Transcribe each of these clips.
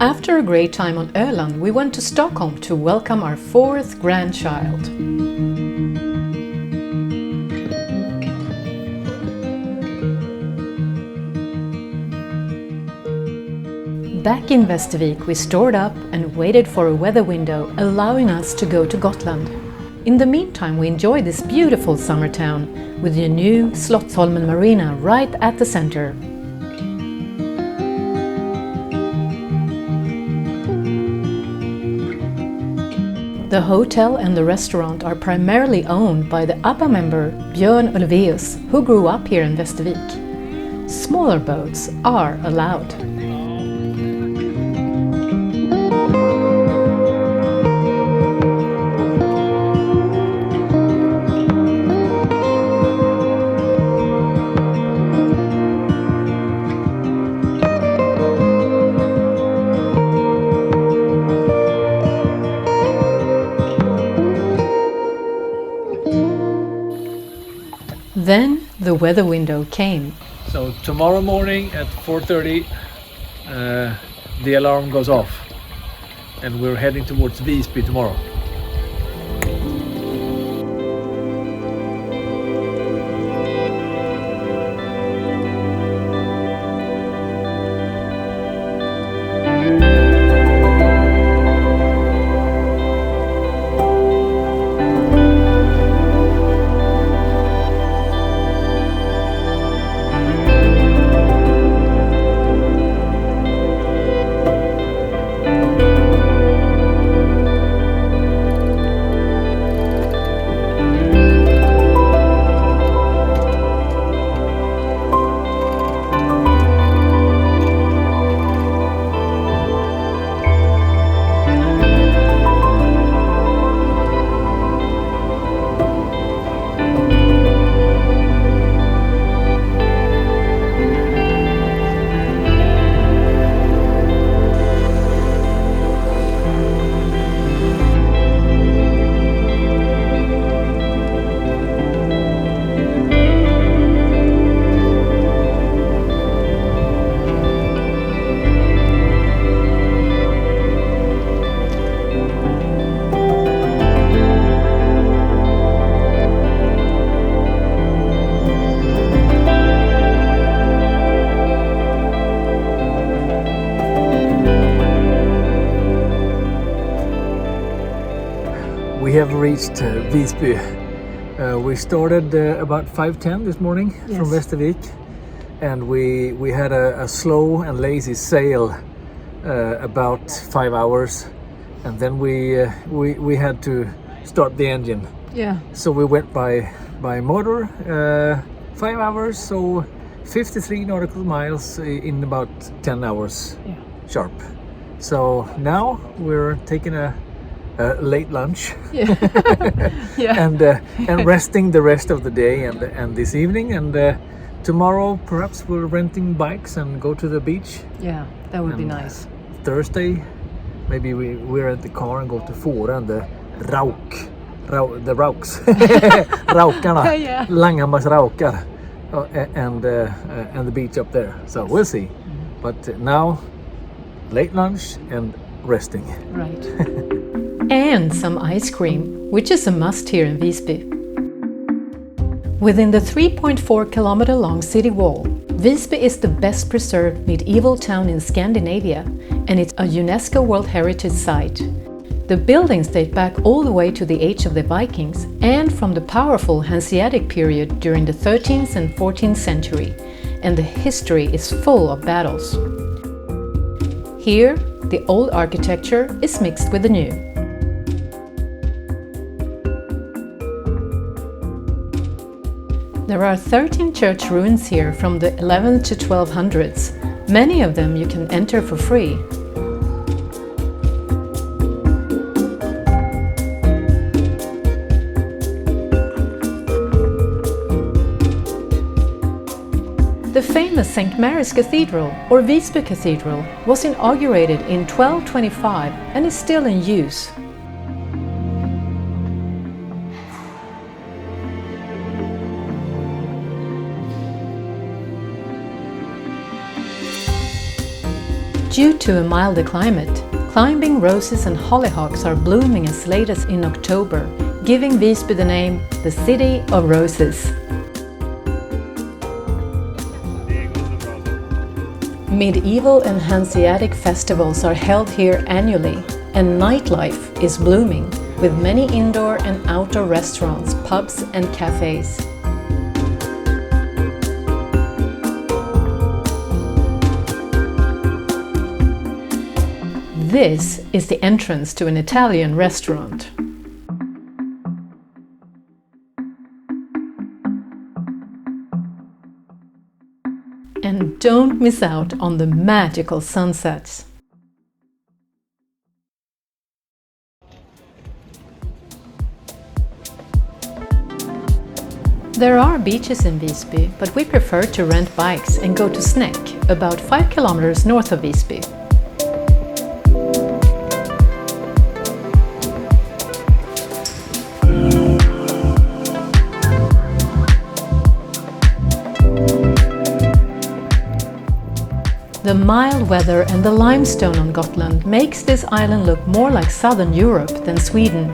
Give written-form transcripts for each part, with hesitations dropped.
After a great time on Öland, we went to Stockholm to welcome our fourth grandchild. Back in Västervik, we stored up and waited for a weather window allowing us to go to Gotland. In the meantime, we enjoyed this beautiful summer town with the new Slottsholmen Marina right at the center. The hotel and the restaurant are primarily owned by the ABBA member Björn Ulvaeus, who grew up here in Västervik. Smaller boats are allowed. Then the weather window came. So tomorrow morning at 4:30 the alarm goes off and we're heading towards Visby tomorrow. We have reached Visby. We started about 5:10 this morning from Västervik, and we had a slow and lazy sail about 5 hours, and then we had to start the engine. Yeah. So we went by motor 5 hours, so 53 nautical miles in about 10 hours sharp. So now we're taking a late lunch and resting the rest of the day and this evening, and tomorrow perhaps we're renting bikes and go to the beach. Yeah, that would be nice. Thursday maybe we rent the car and go to Fårö and the Rauks Raukarna, Langhammars Raukar, and the beach up there. So we'll see. But now late lunch and resting. Right. And some ice cream, which is a must here in Visby. Within the 3.4 kilometer long city wall, Visby is the best preserved medieval town in Scandinavia, and it's a UNESCO World Heritage Site. The buildings date back all the way to the age of the Vikings and from the powerful Hanseatic period during the 13th and 14th century, and the history is full of battles. Here, the old architecture is mixed with the new. There are 13 church ruins here from the 11th to 1200s. Many of them you can enter for free. The famous St. Mary's Cathedral, or Visby Cathedral, was inaugurated in 1225 and is still in use. Due to a milder climate, climbing roses and hollyhocks are blooming as late as in October, giving Visby the name the City of Roses. Medieval and Hanseatic festivals are held here annually, and nightlife is blooming, with many indoor and outdoor restaurants, pubs and cafes. This is the entrance to an Italian restaurant. And don't miss out on the magical sunsets. There are beaches in Visby, but we prefer to rent bikes and go to Snäck, about 5 kilometers north of Visby. The mild weather and the limestone on Gotland makes this island look more like southern Europe than Sweden.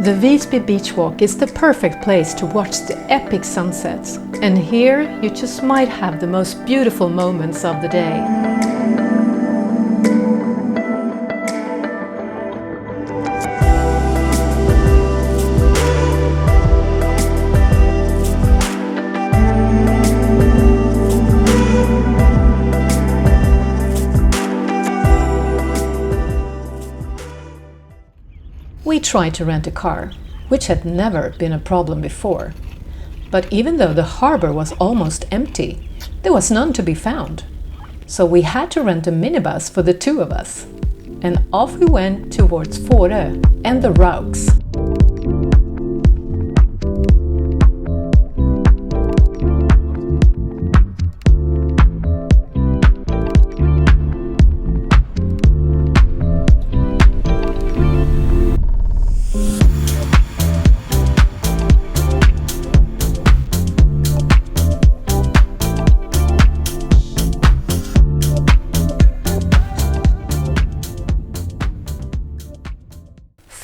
The Visby Beach Walk is the perfect place to watch the epic sunsets, and here you just might have the most beautiful moments of the day. We tried to rent a car, which had never been a problem before. But even though the harbor was almost empty, there was none to be found. So we had to rent a minibus for the two of us. And off we went towards Fårö and the Rauks.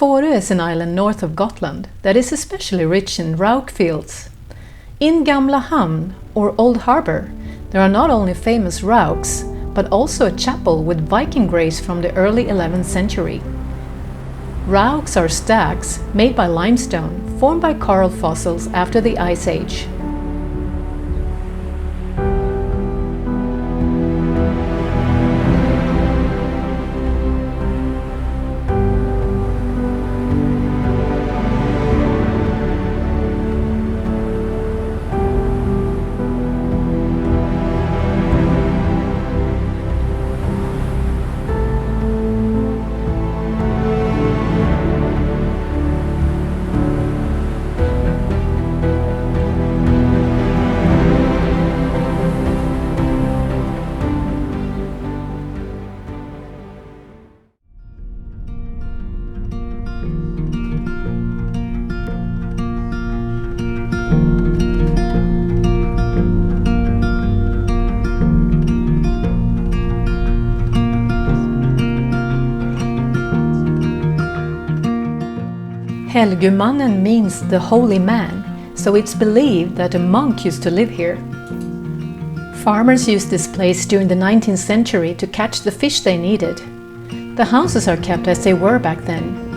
Fårö is an island north of Gotland that is especially rich in rauk fields. In Gamla Hamn, or Old Harbour, there are not only famous rauks, but also a chapel with Viking graves from the early 11th century. Rauks are stacks made by limestone, formed by coral fossils after the Ice Age. Helgumannen means the holy man, so it's believed that a monk used to live here. Farmers used this place during the 19th century to catch the fish they needed. The houses are kept as they were back then.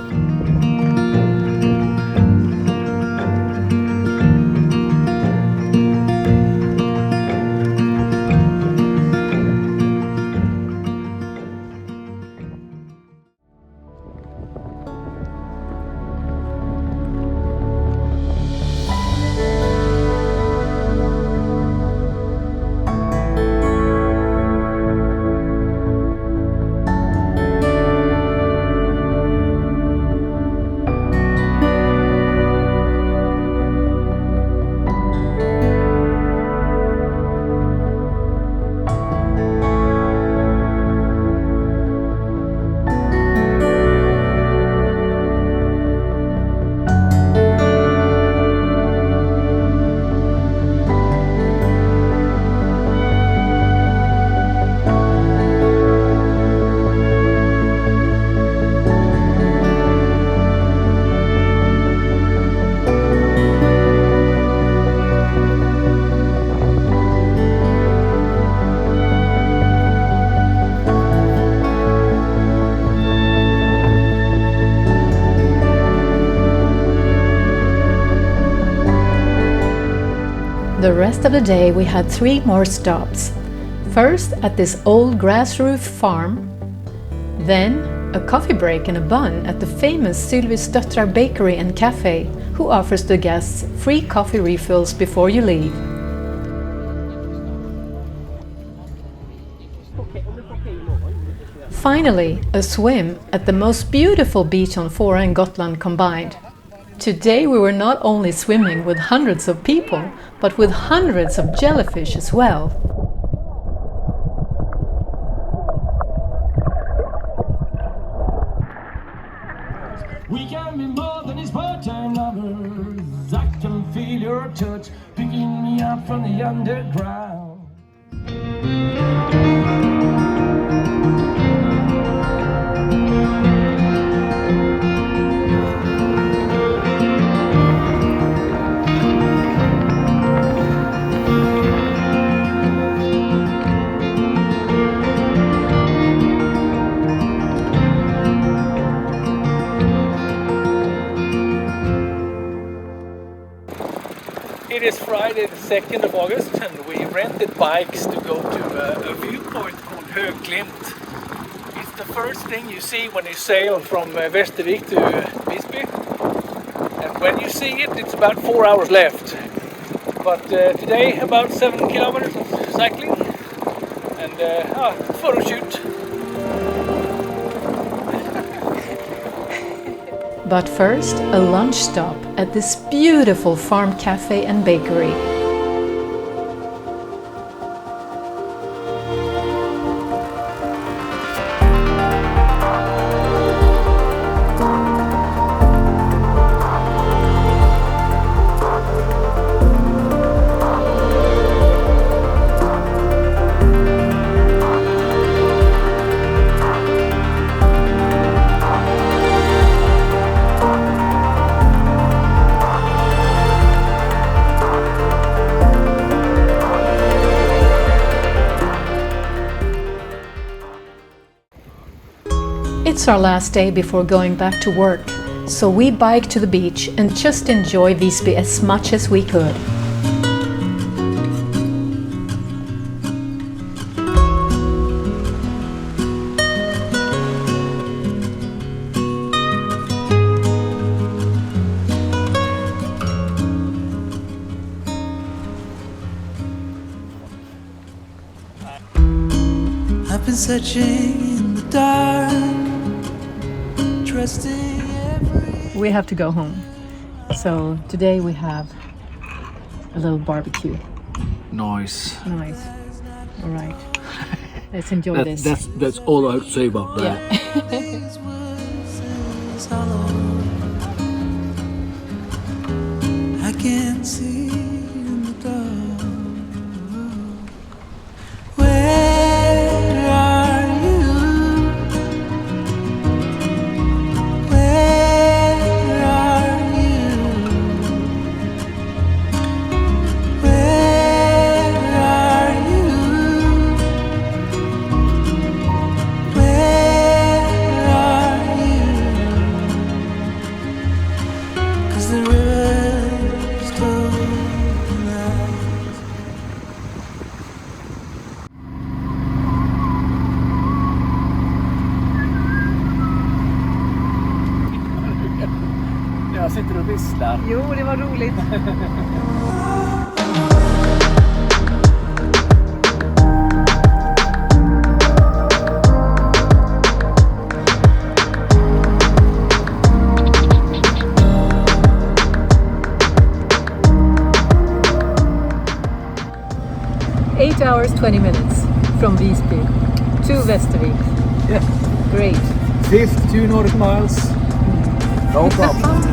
rest of the day we had 3 more stops. First at this old grass roof farm, then a coffee break and a bun at the famous Sylvies Döttrar Bakery and Cafe, who offers the guests free coffee refills before you leave. Finally, a swim at the most beautiful beach on Fårö and Gotland combined. Today we were not only swimming with hundreds of people, but with hundreds of jellyfish as well. We can be more than these part-time lovers. I can feel your touch picking me up from the underground. It is Friday the 2nd of August and we rented bikes to go to a viewpoint called Gotland. It's the first thing you see when you sail from Visby to Visby. And when you see it, it's about 4 hours left. But today about 7 kilometers of cycling and photo shoot. But first, a lunch stop at this beautiful farm cafe and bakery. It's our last day before going back to work, so we biked to the beach and just enjoy Visby as much as we could. I've been searching in the dark. We have to go home. So today we have a little barbecue. Nice. Nice. All right. Let's enjoy this. That's all I have to say about that. Yeah. I can't see in the dark. Where are you? Where are you? Where are you? Where are you? 'Cause the river's cold now. Jag sitter och visslar. Jo, det var roligt. Eight hours, 20 minutes from Visby to Västervik. Yeah. Great. 52 Nordic miles. No problem.